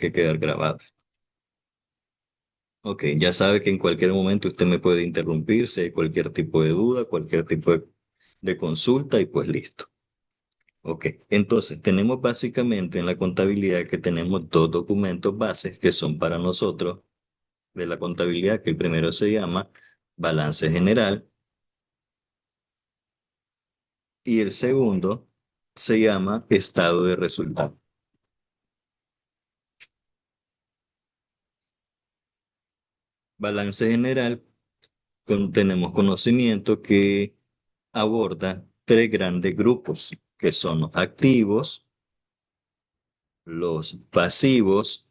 que quedar grabado. Ok, ya sabe que en cualquier momento usted me puede interrumpir si hay cualquier tipo de duda, cualquier tipo de consulta y pues listo. Ok, entonces tenemos básicamente en la contabilidad que tenemos dos documentos bases que son para nosotros de la contabilidad, que el primero se llama balance general y el segundo se llama estado de resultados. Balance general, tenemos conocimiento que aborda tres grandes grupos, que son los activos, los pasivos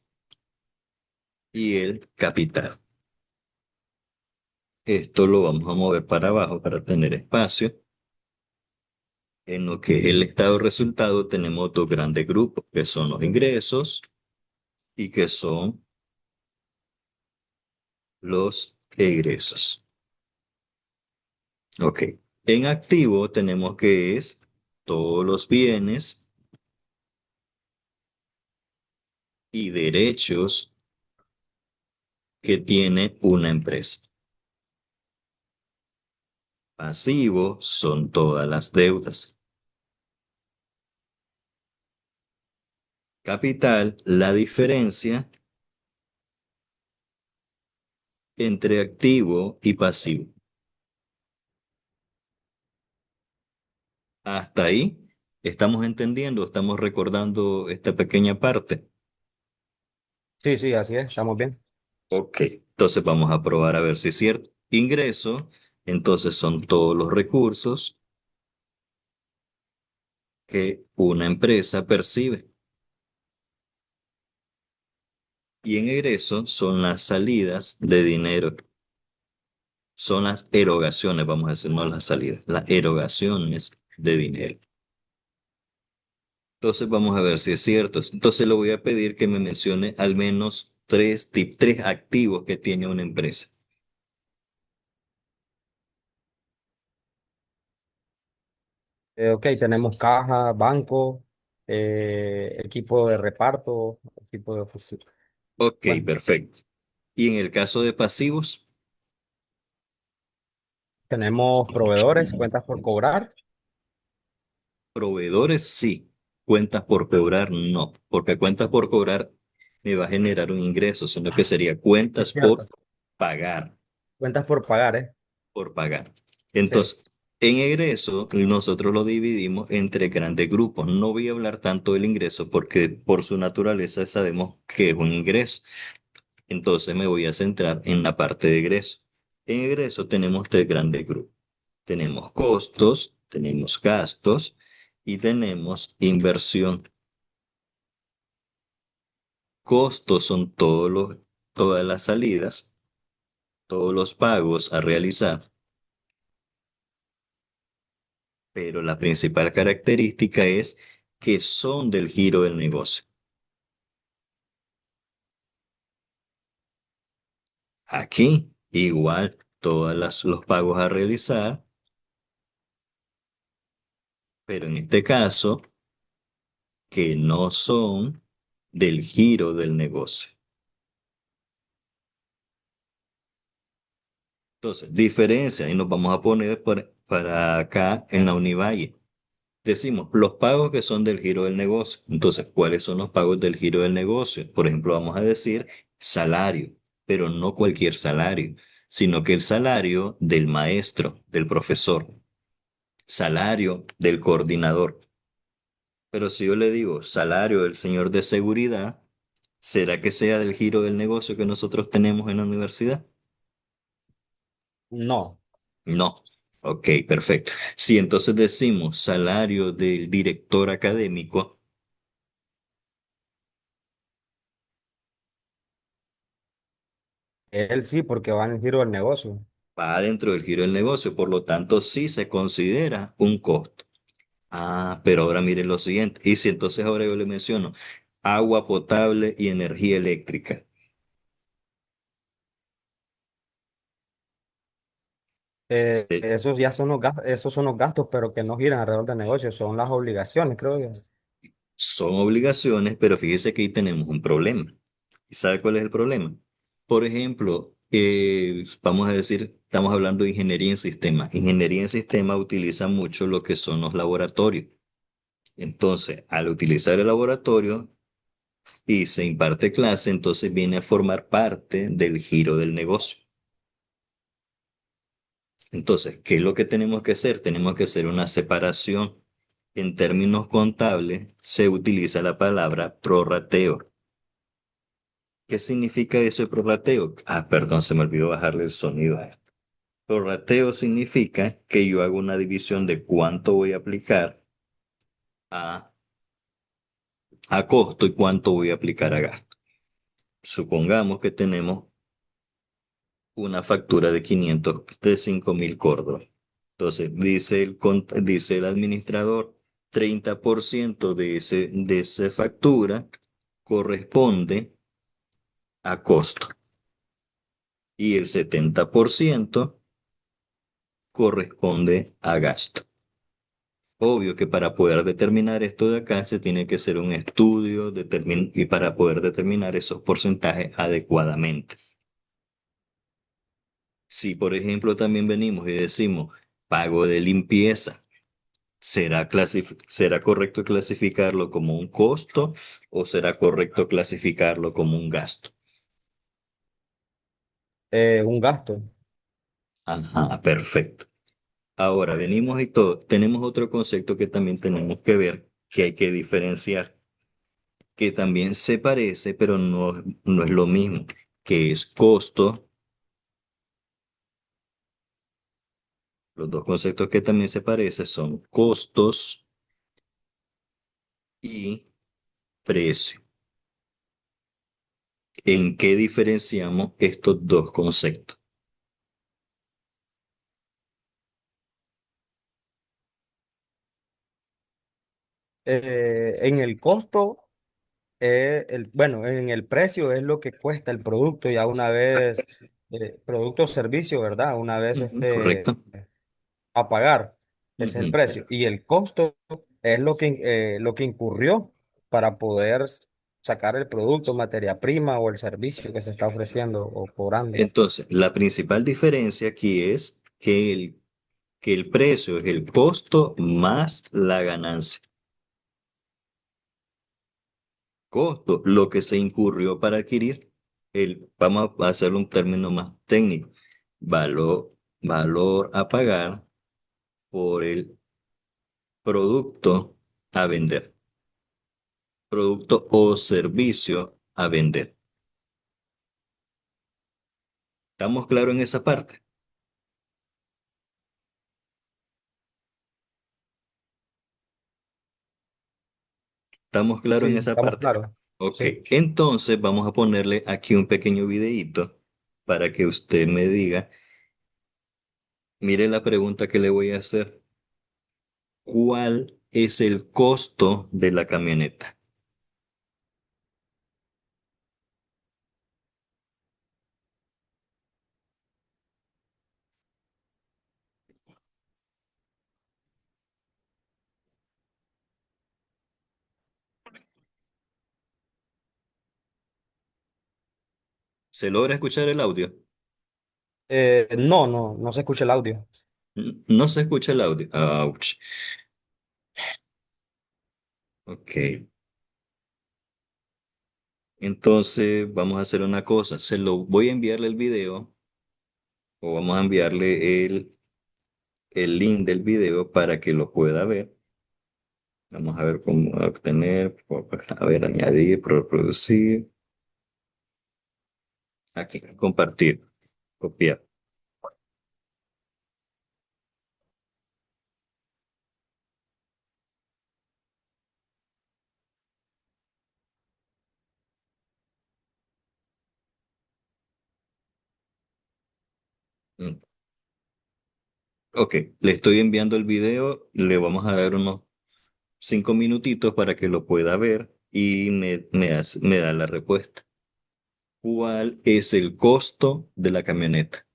y el capital. Esto lo vamos a mover para abajo para tener espacio. En lo que es el estado de resultado tenemos dos grandes grupos, que son los ingresos y que son los egresos. Ok. En activo tenemos que es todos los bienes y derechos que tiene una empresa. Pasivo son todas las deudas. Capital, la diferencia entre activo y pasivo. Hasta ahí estamos entendiendo, estamos recordando esta pequeña parte. Sí, sí, así es, estamos bien. Ok, entonces vamos a probar a ver si es cierto. Ingreso, entonces son todos los recursos que una empresa percibe. Y en egreso son las salidas de dinero, son las erogaciones, vamos a decir, no las salidas, las erogaciones de dinero. Entonces vamos a ver si es cierto. Entonces le voy a pedir que me mencione al menos tres activos que tiene una empresa. Ok, tenemos caja, banco, equipo de reparto, equipo de oficina. Ok, Bueno, perfecto. Y en el caso de pasivos, tenemos proveedores, cuentas por cobrar. proveedores sí, cuentas por cobrar no, porque cuentas por cobrar me va a generar un ingreso, sino que sería Es cuentas por cierto. pagar, Cuentas por pagar, ¿eh? por pagar. Sí. Entonces, en egreso, nosotros lo dividimos entre grandes grupos. No voy a hablar tanto del ingreso porque por su naturaleza sabemos que es un ingreso. Entonces me voy a centrar en la parte de egreso. En egreso tenemos tres grandes grupos. Tenemos costos, tenemos gastos y tenemos inversión. Costos son todas las salidas, todos los pagos a realizar, pero la principal característica es que son del giro del negocio. Aquí, igual, los pagos a realizar, pero en este caso, que no son del giro del negocio. Entonces, diferencia, y nos vamos a poner para acá en la Univalle. Decimos, los pagos que son del giro del negocio. Entonces, ¿cuáles son los pagos del giro del negocio? Por ejemplo, vamos a decir salario, pero no cualquier salario, sino que el salario del maestro, del profesor, salario del coordinador. Pero si yo le digo salario del señor de seguridad, ¿será que sea del giro del negocio que nosotros tenemos en la universidad? No. No. Ok, perfecto. Si entonces decimos salario del director académico, Él sí, porque va en el giro del negocio. va dentro del giro del negocio, por lo tanto sí se considera un costo. Ah, pero ahora miren lo siguiente. Y si entonces ahora yo le menciono agua potable y energía eléctrica. Sí, Esos ya son los gastos, esos son los gastos, pero que no giran alrededor del negocio, son las obligaciones, creo que. son obligaciones, pero fíjese que ahí tenemos un problema. ¿Y sabe cuál es el problema? Por ejemplo, vamos a decir, estamos hablando de ingeniería en sistemas. Ingeniería en sistemas utiliza mucho lo que son los laboratorios. Entonces, al utilizar el laboratorio y se imparte clase, entonces viene a formar parte del giro del negocio. Entonces, ¿qué es lo que tenemos que hacer? Tenemos que hacer una separación. En términos contables, se utiliza la palabra prorrateo. ¿Qué significa eso de prorrateo? Ah, perdón, se me olvidó bajarle el sonido a esto. Prorrateo significa que yo hago una división de cuánto voy a aplicar a, a costo y cuánto voy a aplicar a gasto. Supongamos que tenemos una factura de 500, de 5.000 córdobas. Entonces, dice el administrador, 30% de esa factura corresponde a costo y el 70% corresponde a gasto. Obvio que para poder determinar esto de acá se tiene que hacer un estudio y para poder determinar esos porcentajes adecuadamente. Si, por ejemplo, también venimos y decimos pago de limpieza, ¿será correcto clasificarlo como un costo o será correcto clasificarlo como un gasto? Un gasto. Ajá, perfecto. Ahora venimos y todo, tenemos otro concepto que también tenemos que ver, que hay que diferenciar, que también se parece, pero no es lo mismo, que es costo. Los dos conceptos que también se parecen son costos y precio. ¿En qué diferenciamos estos dos conceptos? En el costo, bueno, en el precio es lo que cuesta el producto ya una vez, producto o servicio, ¿verdad? Una vez Ujú, correcto. a pagar, ese es el Ujú. precio. Y el costo es lo que incurrió para poder sacar el producto, materia prima o el servicio que se está ofreciendo o cobrando. Entonces, la principal diferencia aquí es que el precio es el costo más la ganancia. Costo, lo que se incurrió para adquirir, vamos a hacerlo un término más técnico, valor a pagar por el producto a vender, producto o servicio a vender. ¿Estamos claros en esa parte? ¿Estamos claros en Sí, esa estamos parte? claros. Ok, Sí. entonces vamos a ponerle aquí un pequeño videíto para que usted me diga, mire la pregunta que le voy a hacer. ¿Cuál es el costo de la camioneta? ¿Se logra escuchar el audio? No se escucha el audio. No se escucha el audio. Ouch. Ok. Entonces vamos a hacer una cosa. Se lo voy a enviarle el video o vamos a enviarle el link del video para que lo pueda ver. Vamos a ver cómo obtener, a ver, añadir, reproducir. Aquí, compartir, copiar. Mm. Ok, le estoy enviando el video. Le vamos a dar unos 5 minutitos para que lo pueda ver y me da la respuesta. ¿Cuál es el costo de la camioneta?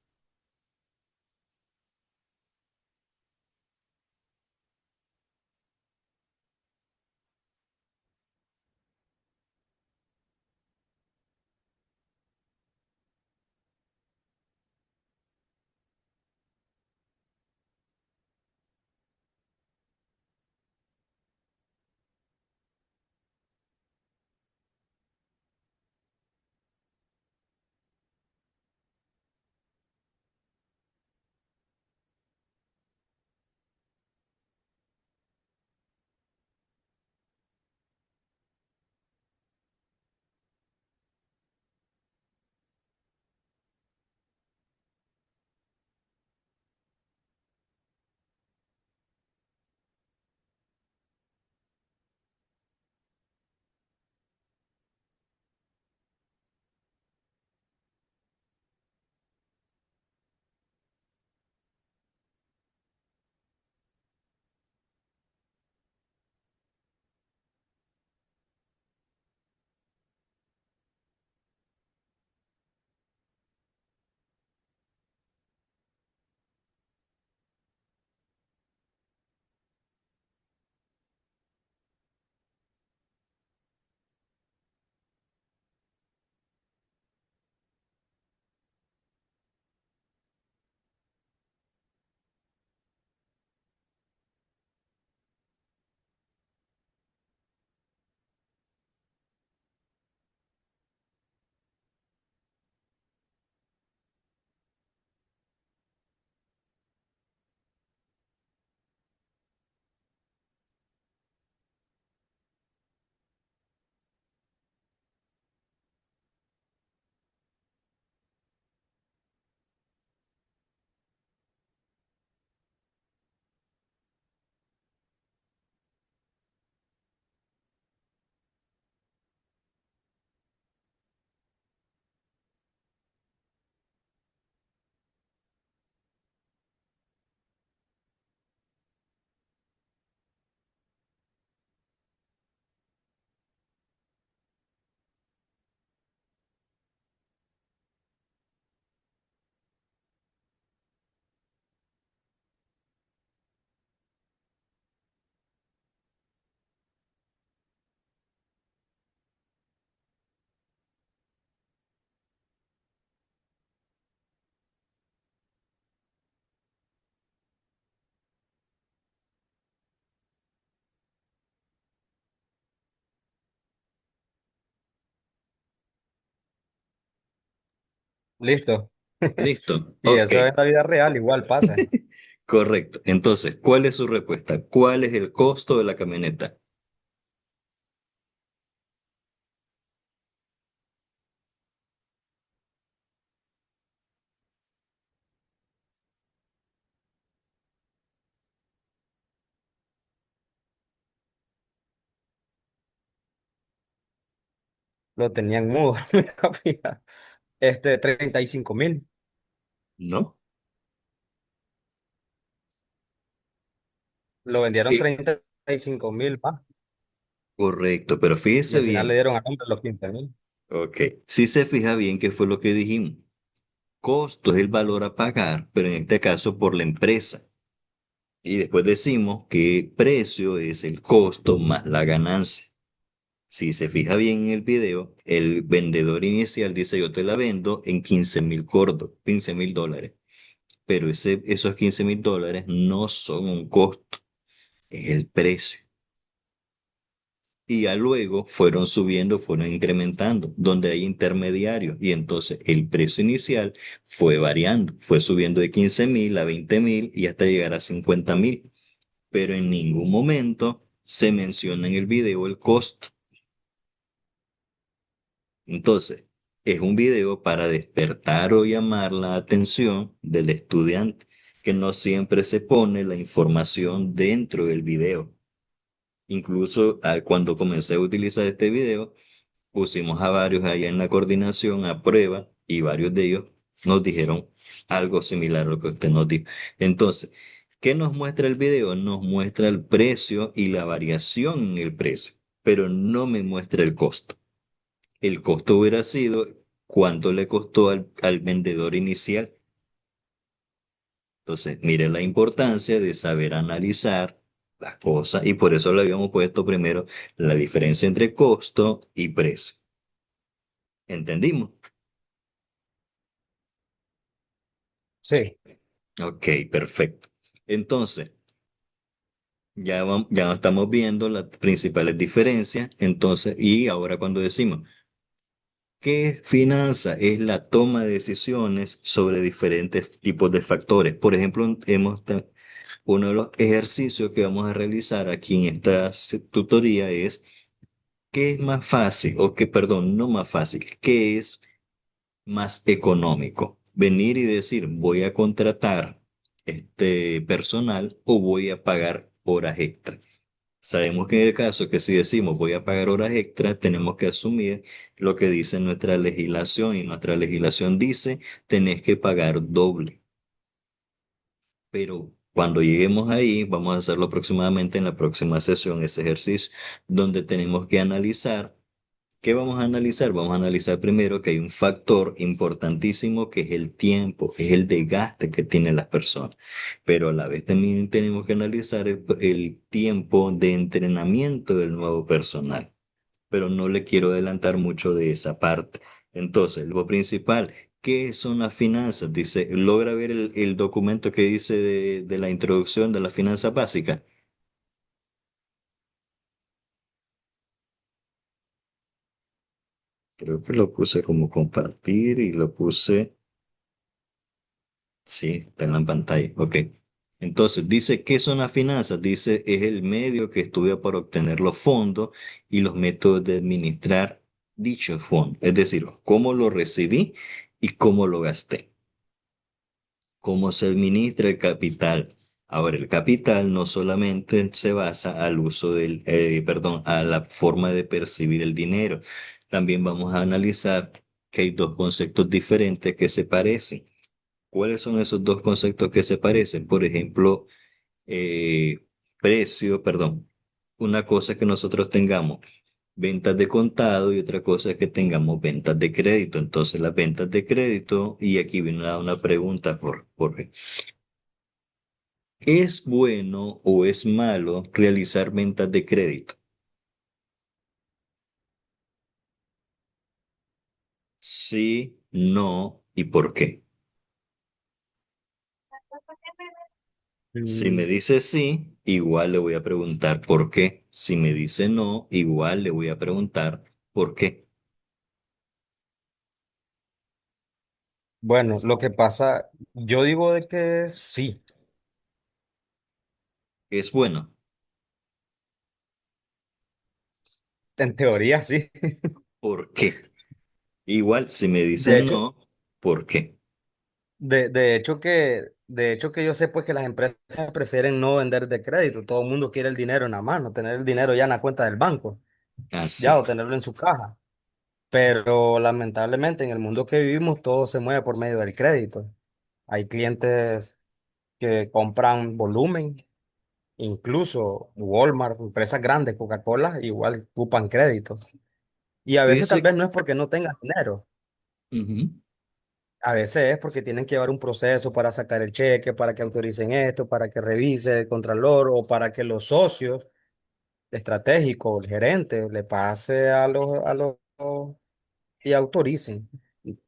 Listo. Listo. Y Ok. eso en la vida real igual pasa. Correcto. Entonces, ¿cuál es su respuesta? ¿Cuál es el costo de la camioneta? Lo tenían mudo. Mira, 35.000. ¿No? Lo vendieron Sí. 35.000 más. Correcto, pero Y fíjese al final le bien. dieron a hombre los 15.000. Ok. Si se fija bien, ¿qué fue lo que dijimos? Costo es el valor a pagar, pero en este caso por la empresa. Y después decimos que precio es el costo más la ganancia. Si se fija bien en el video, el vendedor inicial dice yo te la vendo en 15.000 cordos, 15.000 dólares. Pero esos 15.000 dólares no son un costo, es el precio. Y ya luego fueron subiendo, fueron incrementando, donde hay intermediarios. Y entonces el precio inicial fue variando, fue subiendo de 15.000 a 20.000 y hasta llegar a 50.000. Pero en ningún momento se menciona en el video el costo. Entonces, es un video para despertar o llamar la atención del estudiante, que no siempre se pone la información dentro del video. Incluso cuando comencé a utilizar este video, pusimos a varios allá en la coordinación a prueba y varios de ellos nos dijeron algo similar a lo que usted nos dijo. Entonces, ¿qué nos muestra el video? Nos muestra el precio y la variación en el precio, pero no me muestra el costo. El costo hubiera sido cuánto le costó al vendedor inicial. Entonces, mire la importancia de saber analizar las cosas y por eso le habíamos puesto primero la diferencia entre costo y precio. ¿Entendimos? Sí, Ok, perfecto. Entonces, ya estamos viendo las principales diferencias. Entonces, y ahora cuando decimos ¿qué es finanza? Es la toma de decisiones sobre diferentes tipos de factores. Por ejemplo, uno de los ejercicios que vamos a realizar aquí en esta tutoría es ¿qué es más fácil? O que, perdón, no más fácil, ¿qué es más económico? Venir y decir, voy a contratar este personal o voy a pagar horas extra. Sabemos que en el caso que si decimos voy a pagar horas extras, tenemos que asumir lo que dice nuestra legislación y nuestra legislación dice tenés que pagar doble. Pero cuando lleguemos ahí, vamos a hacerlo aproximadamente en la próxima sesión, ese ejercicio, donde tenemos que analizar. ¿Qué vamos a analizar? Vamos a analizar primero que hay un factor importantísimo que es el tiempo, es el desgaste que tienen las personas. Pero a la vez también tenemos que analizar el tiempo de entrenamiento del nuevo personal. Pero no le quiero adelantar mucho de esa parte. Entonces, lo principal, ¿qué son las finanzas? Dice, logra ver el documento que dice de la introducción de las finanzas básicas. Creo que lo puse como compartir y lo puse. Sí, está en la pantalla. Ok. Entonces, dice, ¿qué son las finanzas? Dice, es el medio que estudia para obtener los fondos y los métodos de administrar dichos fondos. Es decir, cómo lo recibí y cómo lo gasté. Cómo se administra el capital. Ahora, el capital no solamente se basa al uso perdón, a la forma de percibir el dinero. También vamos a analizar que hay dos conceptos diferentes que se parecen. ¿Cuáles son esos dos conceptos que se parecen? Por ejemplo, precio, perdón. Una cosa es que nosotros tengamos ventas de contado y otra cosa es que tengamos ventas de crédito. Entonces, las ventas de crédito, y aquí viene una pregunta, Jorge. ¿Es bueno o es malo realizar ventas de crédito? Sí, no, ¿y por qué? Si me mm, dice sí, igual le voy a preguntar por qué. Si me dice no, igual le voy a preguntar por qué. Bueno, lo que pasa, yo digo de que sí, Es bueno. en teoría sí. ¿Por qué? Igual, si me De dicen hecho, no, ¿por qué? de hecho que yo sé pues que las empresas prefieren no vender de crédito. Todo el mundo quiere el dinero en la mano, tener el dinero ya en la cuenta del banco, ya Así. o tenerlo en su caja. Pero lamentablemente en el mundo que vivimos todo se mueve por medio del crédito. Hay clientes que compran volumen, incluso Walmart, empresas grandes, Coca-Cola, igual ocupan crédito. Y a veces tal Fíjese, vez no es porque no tengan dinero, ujú, a veces es porque tienen que llevar un proceso para sacar el cheque, para que autoricen esto, para que revise el contralor o para que los socios estratégicos, el gerente, le pase a los y autoricen.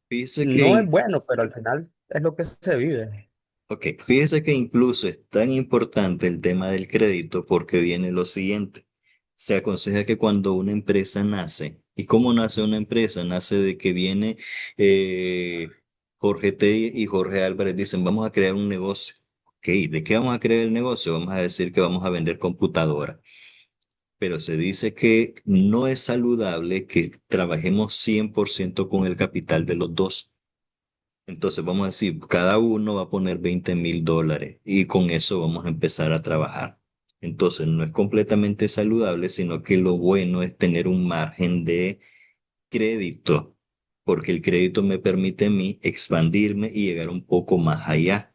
fíjese No es que bueno, pero al final es lo que se vive. Ok, fíjese que incluso es tan importante el tema del crédito porque viene lo siguiente. Se aconseja que cuando una empresa nace, ¿y cómo nace una empresa? Nace de que viene eh, Jorge T. y Jorge Álvarez dicen, vamos a crear un negocio. Ok, ¿de qué vamos a crear el negocio? Vamos a decir que vamos a vender computadoras. Pero se dice que no es saludable que trabajemos 100% con el capital de los dos. Entonces vamos a decir, cada uno va a poner $20,000 y con eso vamos a empezar a trabajar. Entonces no es completamente saludable, sino que lo bueno es tener un margen de crédito, porque el crédito me permite a mí expandirme y llegar un poco más allá.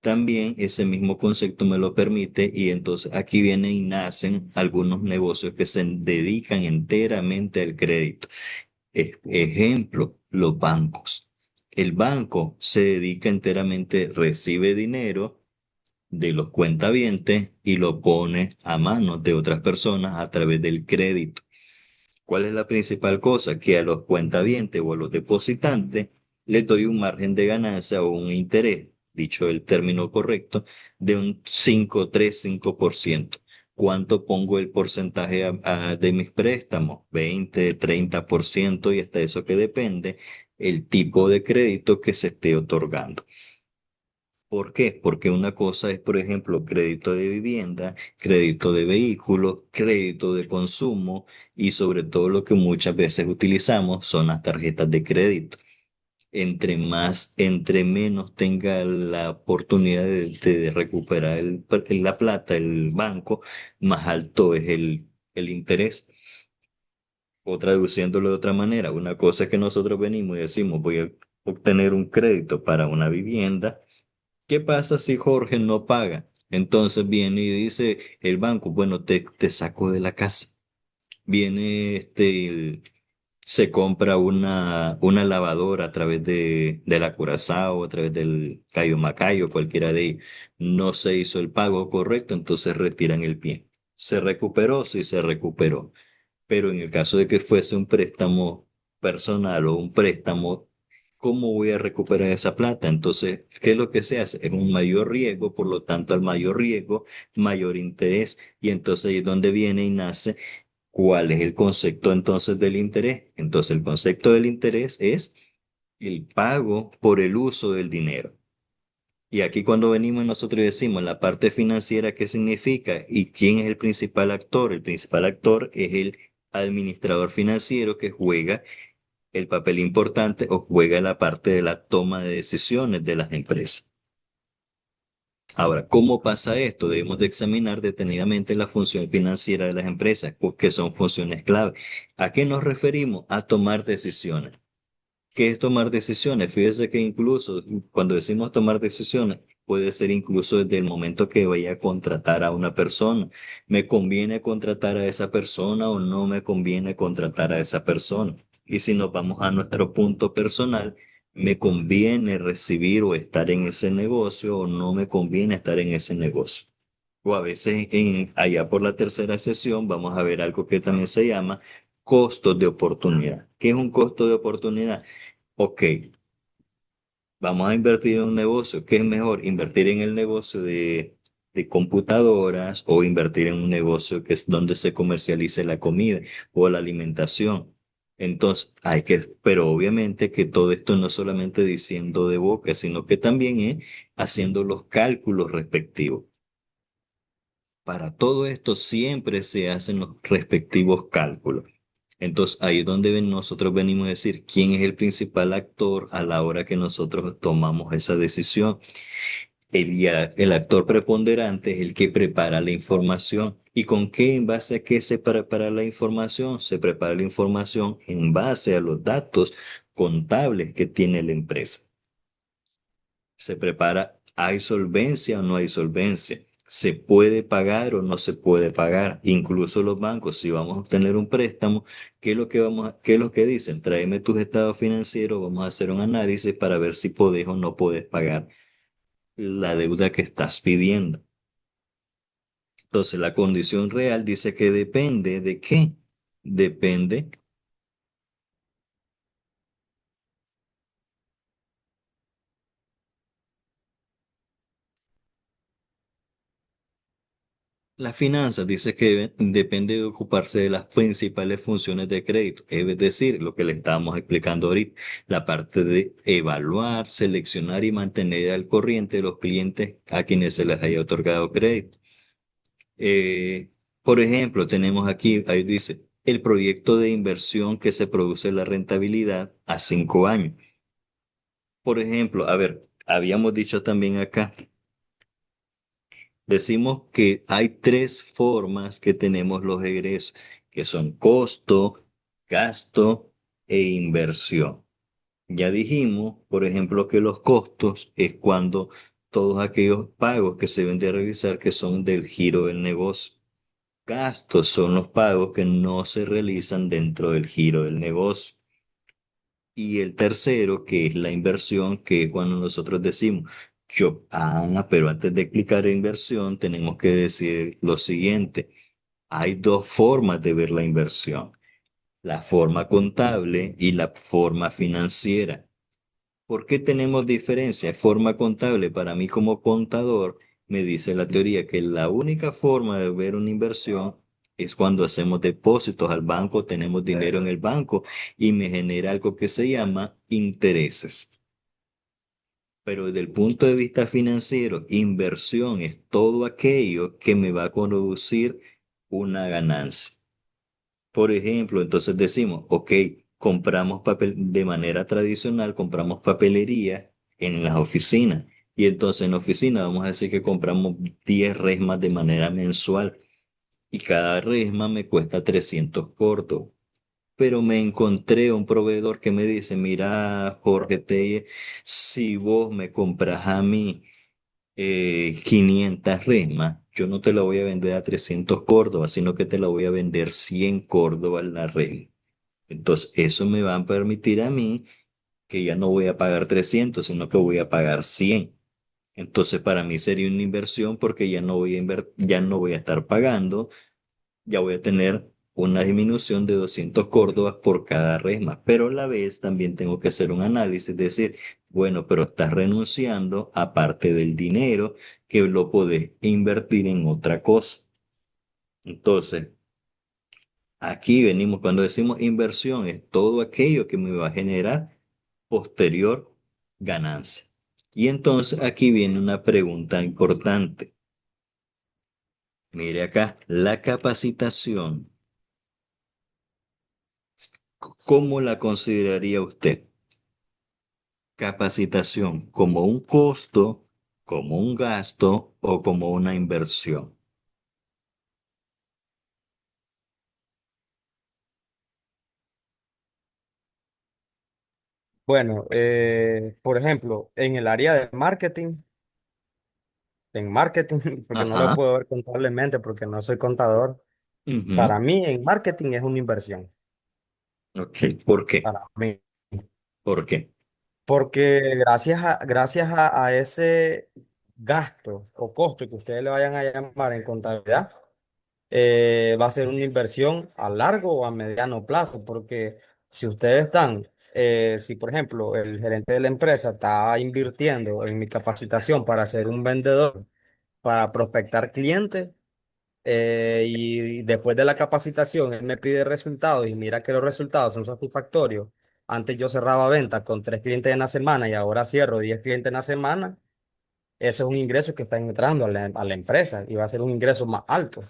También ese mismo concepto me lo permite y entonces aquí vienen y nacen algunos negocios que se dedican enteramente al crédito. Ejemplo, los bancos. El banco se dedica enteramente, recibe dinero de los cuentavientes y lo pone a manos de otras personas a través del crédito. ¿Cuál es la principal cosa? Que a los cuentavientes o a los depositantes les doy un margen de ganancia o un interés, dicho el término correcto, de un 5, 3, 5%. ¿Cuánto pongo el porcentaje de mis préstamos? 20, 30% y hasta eso que depende el tipo de crédito que se esté otorgando. ¿Por qué? Porque una cosa es, por ejemplo, crédito de vivienda, crédito de vehículos, crédito de consumo y sobre todo lo que muchas veces utilizamos son las tarjetas de crédito. Entre menos tenga la oportunidad de recuperar la plata, el banco, más alto es el interés. O traduciéndolo de otra manera, una cosa es que nosotros venimos y decimos, voy a obtener un crédito para una vivienda. ¿Qué pasa si Jorge no paga? Entonces viene y dice el banco, bueno, te saco de la casa. Viene se compra una lavadora a través de la Curazao, a través del Cayo Macayo, cualquiera de ellos. No se hizo el pago correcto, entonces retiran el pie. ¿Se recuperó? Sí, se recuperó. Pero en el caso de que fuese un préstamo personal o un préstamo, ¿cómo voy a recuperar esa plata? Entonces, ¿qué es lo que se hace? Es un mayor riesgo, por lo tanto, al mayor riesgo, mayor interés. Y entonces ahí es donde viene y nace cuál es el concepto entonces del interés. Entonces, el concepto del interés es el pago por el uso del dinero. Y aquí cuando venimos nosotros decimos la parte financiera, ¿qué significa? ¿Y quién es el principal actor? El principal actor es el administrador financiero que juega el papel importante o juega la parte de la toma de decisiones de las empresas. Ahora, ¿cómo pasa esto? Debemos de examinar detenidamente la función financiera de las empresas, porque son funciones clave. ¿A qué nos referimos? A tomar decisiones. ¿Qué es tomar decisiones? Fíjese que incluso cuando decimos tomar decisiones, puede ser incluso desde el momento que vaya a contratar a una persona. ¿Me conviene contratar a esa persona o no me conviene contratar a esa persona? Y si nos vamos a nuestro punto personal, ¿me conviene recibir o estar en ese negocio o no me conviene estar en ese negocio? O a veces allá por la tercera sesión vamos a ver algo que también se llama costos de oportunidad. ¿Qué es un costo de oportunidad? Ok, vamos a invertir en un negocio. ¿Qué es mejor? ¿Invertir en el negocio de computadoras o invertir en un negocio que es donde se comercialice la comida o la alimentación? Entonces, pero obviamente que todo esto no es solamente diciendo de boca, sino que también es haciendo los cálculos respectivos. Para todo esto siempre se hacen los respectivos cálculos. Entonces, ahí es donde nosotros venimos a decir quién es el principal actor a la hora que nosotros tomamos esa decisión. El actor preponderante es el que prepara la información. ¿Y con qué, en base a qué se prepara la información? Se prepara la información en base a los datos contables que tiene la empresa. Se prepara, ¿hay solvencia o no hay solvencia? ¿Se puede pagar o no se puede pagar? Incluso los bancos, si vamos a obtener un préstamo, ¿qué es lo que dicen? Tráeme tus estados financieros, vamos a hacer un análisis para ver si podés o no podés pagar la deuda que estás pidiendo. Entonces, la condición real dice que depende de qué. Depende. Las finanzas dice que depende de ocuparse de las principales funciones de crédito, es decir, lo que le estábamos explicando ahorita, la parte de evaluar, seleccionar y mantener al corriente de los clientes a quienes se les haya otorgado crédito. Por ejemplo, tenemos aquí, ahí dice, el proyecto de inversión que se produce la rentabilidad a 5 años. Por ejemplo, a ver, habíamos dicho también acá, decimos que hay tres formas que tenemos los egresos, que son costo, gasto e inversión. Ya dijimos, por ejemplo, que los costos es cuando todos aquellos pagos que se deben de realizar que son del giro del negocio. Gastos son los pagos que no se realizan dentro del giro del negocio. Y el tercero, que es la inversión, que es cuando nosotros decimos, pero antes de explicar inversión, tenemos que decir lo siguiente. Hay dos formas de ver la inversión, la forma contable y la forma financiera. ¿Por qué tenemos diferencia? Forma contable, para mí como contador, me dice la teoría que la única forma de ver una inversión es cuando hacemos depósitos al banco, tenemos dinero en el banco y me genera algo que se llama intereses. Pero desde el punto de vista financiero, inversión es todo aquello que me va a producir una ganancia. Por ejemplo, entonces decimos, ok, compramos papel de manera tradicional, compramos papelería en las oficinas. Y entonces en la oficina vamos a decir que compramos 10 resmas de manera mensual y cada resma me cuesta 300 cortos. Pero me encontré un proveedor que me dice, mira, Jorge Telle, si vos me compras a mí 500 resmas, yo no te la voy a vender a 300 córdobas, sino que te la voy a vender 100 córdobas la resma. Entonces, eso me va a permitir a mí que ya no voy a pagar 300 sino que voy a pagar 100. Entonces, para mí sería una inversión porque ya no voy a estar pagando, ya voy a tener una disminución de 200 córdobas por cada resma, pero a la vez también tengo que hacer un análisis, decir, bueno, pero estás renunciando a parte del dinero que lo podés invertir en otra cosa. Entonces, aquí venimos, cuando decimos inversión, es todo aquello que me va a generar posterior ganancia. Y entonces aquí viene una pregunta importante. Mire acá, la capacitación, ¿cómo la consideraría usted? Capacitación, ¿como un costo, como un gasto o como una inversión? Bueno, por ejemplo, en el área de marketing, porque no lo Ajá, puedo ver contablemente porque no soy contador, ujú, para mí en marketing es una inversión, ok, ¿por qué? para mí. ¿Por qué? Porque gracias a ese gasto o costo que ustedes le vayan a llamar en contabilidad, va a ser una inversión a largo o a mediano plazo, porque si ustedes si por ejemplo el gerente de la empresa está invirtiendo en mi capacitación para ser un vendedor, para prospectar clientes, Y después de la capacitación, él me pide resultados y mira que los resultados son satisfactorios. Antes yo cerraba ventas con 3 clientes en la semana y ahora cierro 10 clientes en la semana. Ese es un ingreso que está entrando a la empresa y va a ser un ingreso más alto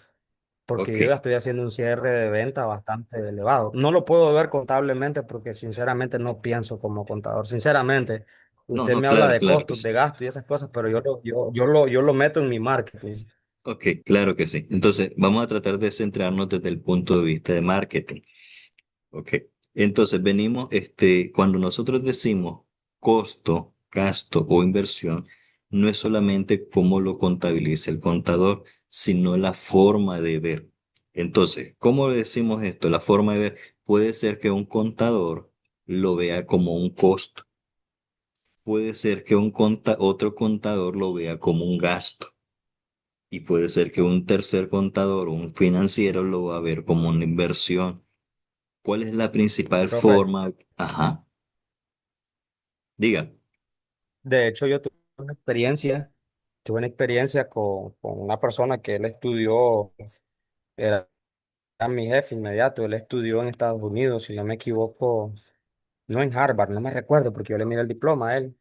porque Ok, yo ya estoy haciendo un cierre de venta bastante elevado. No lo puedo ver contablemente porque sinceramente no pienso como contador. Sinceramente, no, usted no, me habla claro, de claro que costos, sí. de gastos y esas cosas, pero yo lo meto en mi marketing. Ok, claro que sí. Entonces, vamos a tratar de centrarnos desde el punto de vista de marketing. Ok, entonces venimos, cuando nosotros decimos costo, gasto o inversión, no es solamente cómo lo contabiliza el contador, sino la forma de ver. Entonces, ¿cómo decimos esto? La forma de ver puede ser que un contador lo vea como un costo, puede ser que otro contador lo vea como un gasto y puede ser que un tercer contador o un financiero lo va a ver como una inversión. ¿Cuál es la principal Profe, forma? Ajá, diga. de hecho yo tuve una experiencia con una persona que él estudió, era mi jefe inmediato, él estudió en Estados Unidos, si no me equivoco, no en Harvard, no me recuerdo porque yo le miré el diploma a él.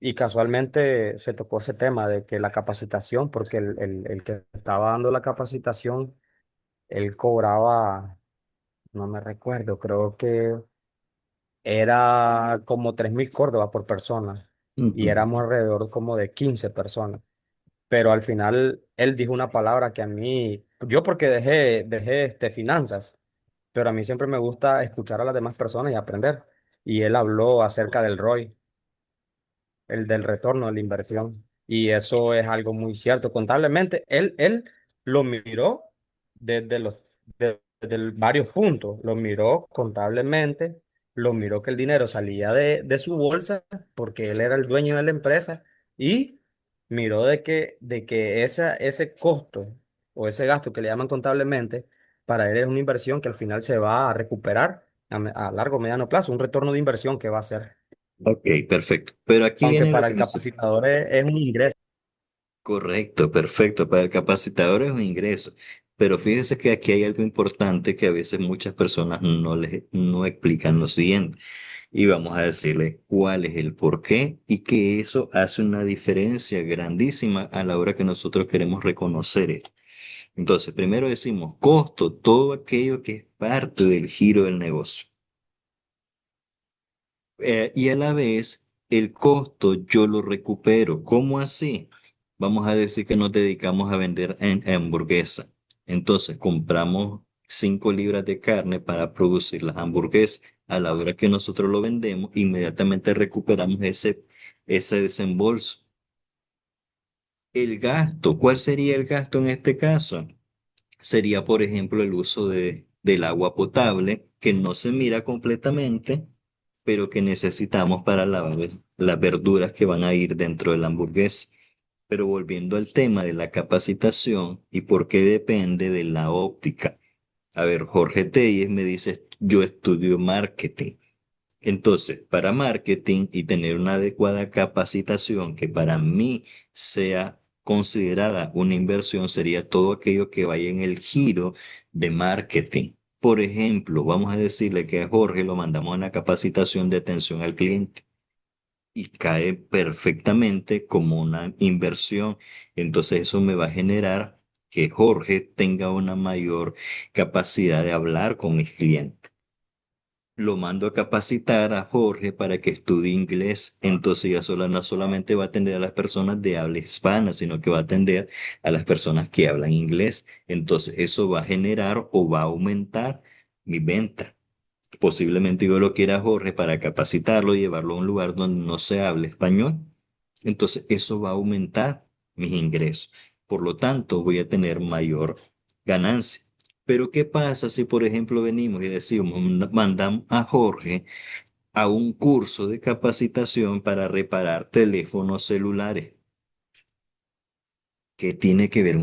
Y casualmente se tocó ese tema de que la capacitación, porque el que estaba dando la capacitación, él cobraba, no me recuerdo, creo que era como 3.000 córdobas por persona y Ujú. éramos alrededor como de 15 personas. Pero al final él dijo una palabra que a mí, yo porque dejé finanzas, pero a mí siempre me gusta escuchar a las demás personas y aprender. Y él habló acerca del ROI, el del retorno de la inversión. Y eso es algo muy cierto. Contablemente, él lo miró desde desde varios puntos. Lo miró contablemente, lo miró que el dinero salía de su bolsa porque él era el dueño de la empresa y miró de que ese costo o ese gasto que le llaman contablemente, para él es una inversión que al final se va a recuperar a largo o mediano plazo, un retorno de inversión que va a ser. Ok, perfecto. Pero aquí Aunque viene lo para que el nos... capacitador es un ingreso. Correcto, perfecto. Para el capacitador es un ingreso. Pero fíjese que aquí hay algo importante que a veces muchas personas no explican lo siguiente. Y vamos a decirle cuál es el por qué y que eso hace una diferencia grandísima a la hora que nosotros queremos reconocer esto. Entonces, primero decimos costo, todo aquello que es parte del giro del negocio. Y a la vez, el costo yo lo recupero. ¿Cómo así? Vamos a decir que nos dedicamos a vender hamburguesa. Entonces, compramos 5 libras de carne para producir las hamburguesas. A la hora que nosotros lo vendemos, inmediatamente recuperamos ese desembolso. El gasto, ¿cuál sería el gasto en este caso? Sería, por ejemplo, el uso del agua potable, que no se mira completamente, pero que necesitamos para lavar las verduras que van a ir dentro de la hamburguesa. Pero volviendo al tema de la capacitación y por qué depende de la óptica. A ver, Jorge Telles me dice, yo estudio marketing. Entonces, para marketing y tener una adecuada capacitación que para mí sea considerada una inversión sería todo aquello que vaya en el giro de marketing. Por ejemplo, vamos a decirle que a Jorge lo mandamos a una capacitación de atención al cliente y cae perfectamente como una inversión. Entonces eso me va a generar que Jorge tenga una mayor capacidad de hablar con mis clientes. Lo mando a capacitar a Jorge para que estudie inglés. Entonces ya no solamente va a atender a las personas de habla hispana, sino que va a atender a las personas que hablan inglés. Entonces eso va a generar o va a aumentar mi venta. Posiblemente yo lo quiera a Jorge para capacitarlo y llevarlo a un lugar donde no se hable español. Entonces eso va a aumentar mis ingresos. Por lo tanto, voy a tener mayor ganancia. Pero ¿qué pasa si, por ejemplo, venimos y decimos, mandamos a Jorge a un curso de capacitación para reparar teléfonos celulares? ¿Qué tiene que ver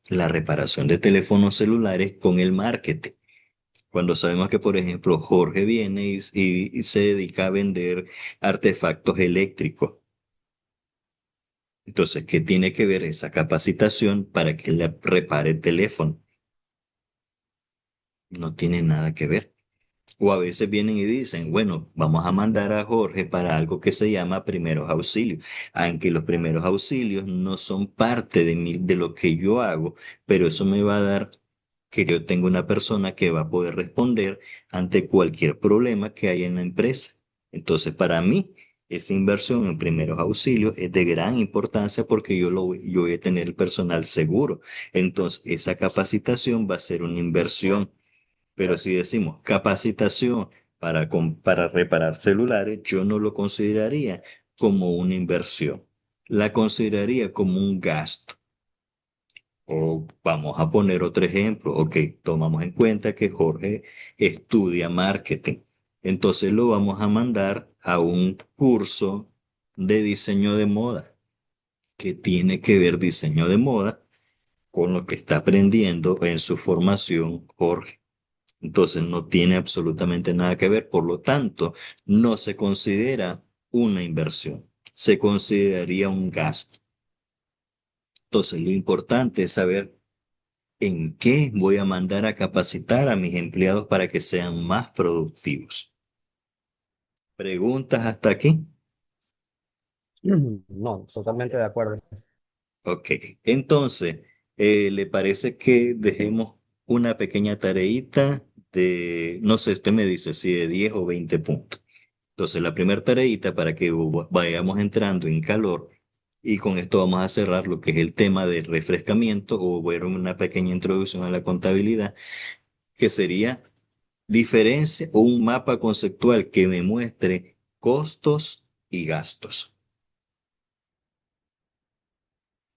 la reparación de teléfonos celulares con el marketing? Cuando sabemos que, por ejemplo, Jorge viene y se dedica a vender artefactos eléctricos. Entonces, ¿qué tiene que ver esa capacitación para que le repare el teléfono? No tiene nada que ver. O a veces vienen y dicen, bueno, vamos a mandar a Jorge para algo que se llama primeros auxilios, aunque los primeros auxilios no son parte de lo que yo hago, pero eso me va a dar que yo tenga una persona que va a poder responder ante cualquier problema que haya en la empresa. Entonces, para mí, esa inversión en primeros auxilios es de gran importancia porque yo voy a tener el personal seguro. Entonces, esa capacitación va a ser una inversión, pero si decimos capacitación para reparar celulares, yo no lo consideraría como una inversión. La consideraría como un gasto. O vamos a poner otro ejemplo. Ok, tomamos en cuenta que Jorge estudia marketing. Entonces lo vamos a mandar a un curso de diseño de moda, que tiene que ver diseño de moda con lo que está aprendiendo en su formación Jorge. Entonces no tiene absolutamente nada que ver, por lo tanto, no se considera una inversión, se consideraría un gasto. Entonces lo importante es saber en qué voy a mandar a capacitar a mis empleados para que sean más productivos. ¿Preguntas hasta aquí? No, totalmente de acuerdo. Ok, entonces, ¿le parece que dejemos una pequeña tareita de, no sé, usted me dice si de 10 o 20 puntos? Entonces, la primera tareita para que vayamos entrando en calor, y con esto vamos a cerrar lo que es el tema del refrescamiento o ver una pequeña introducción a la contabilidad, que sería diferencia o un mapa conceptual que me muestre costos y gastos.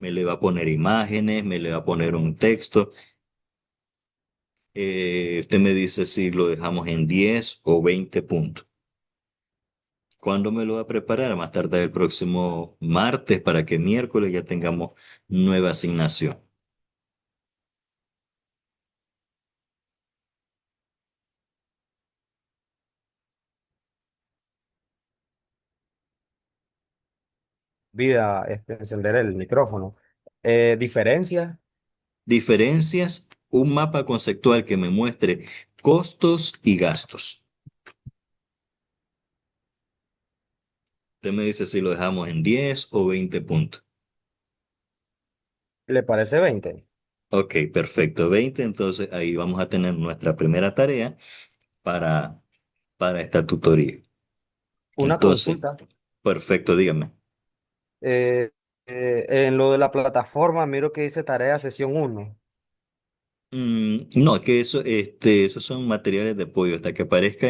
Me le va a poner imágenes, me le va a poner un texto. Usted me dice si lo dejamos en 10 o 20 puntos. ¿Cuándo me lo va a preparar? Más tarde el próximo martes para que miércoles ya tengamos nueva asignación. Vida, encender el micrófono. Diferencia. Diferencias, un mapa conceptual que me muestre costos y gastos. Usted me dice si lo dejamos en 10 o 20 puntos. ¿Le parece 20? Ok, perfecto, 20. Entonces ahí vamos a tener nuestra primera tarea para, para esta tutoría. Una Entonces, consulta. perfecto, dígame. Eh, en lo de la plataforma, miro que dice tarea sesión uno. No, que eso, esos son materiales de apoyo. Hasta que aparezca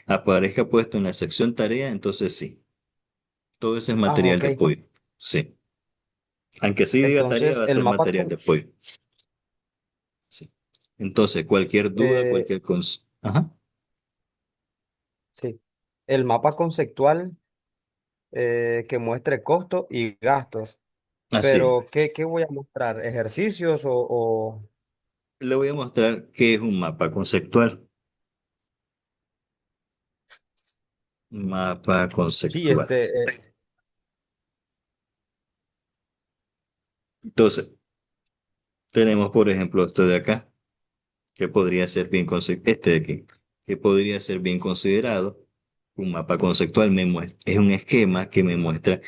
aparezca puesto en la sección tarea, entonces sí, todo ese es Ah, material ok. de apoyo. Sí. Aunque sí diga tarea, Entonces, va a el ser mapa, material de apoyo. Sí. Entonces, cualquier duda, eh, cualquier cosa. Ajá. sí, el mapa conceptual que muestre costos y gastos. Así es. Pero, ¿qué voy a mostrar? ¿Ejercicios Le voy a mostrar qué es un mapa conceptual. Mapa sí, conceptual. Entonces, tenemos, por ejemplo, esto de acá, que podría ser este de aquí, que podría ser bien considerado. Un mapa conceptual es un esquema que me muestra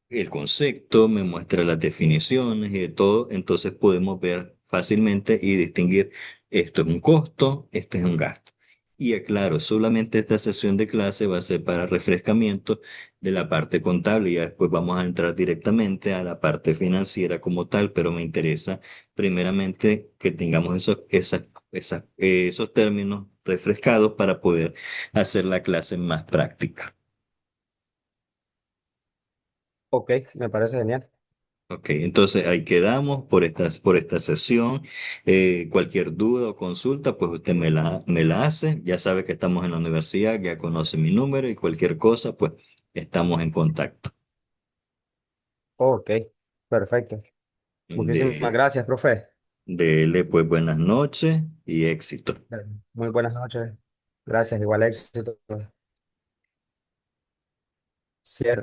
el concepto, me muestra las definiciones y de todo, entonces podemos ver fácilmente y distinguir esto es un costo, esto es un gasto. Y aclaro, solamente esta sesión de clase va a ser para refrescamiento de la parte contable y ya después vamos a entrar directamente a la parte financiera como tal, pero me interesa primeramente que tengamos esos términos refrescados para poder hacer la clase más práctica. ok, me parece genial. Ok, entonces ahí quedamos por esta sesión. Cualquier duda o consulta, pues usted me la hace. Ya sabe que estamos en la universidad, ya conoce mi número y cualquier cosa, pues estamos en contacto. Ok, perfecto. Muchísimas De, gracias, profe. Dele pues buenas noches y éxito. Muy buenas noches. Gracias, igual éxito. Cierre.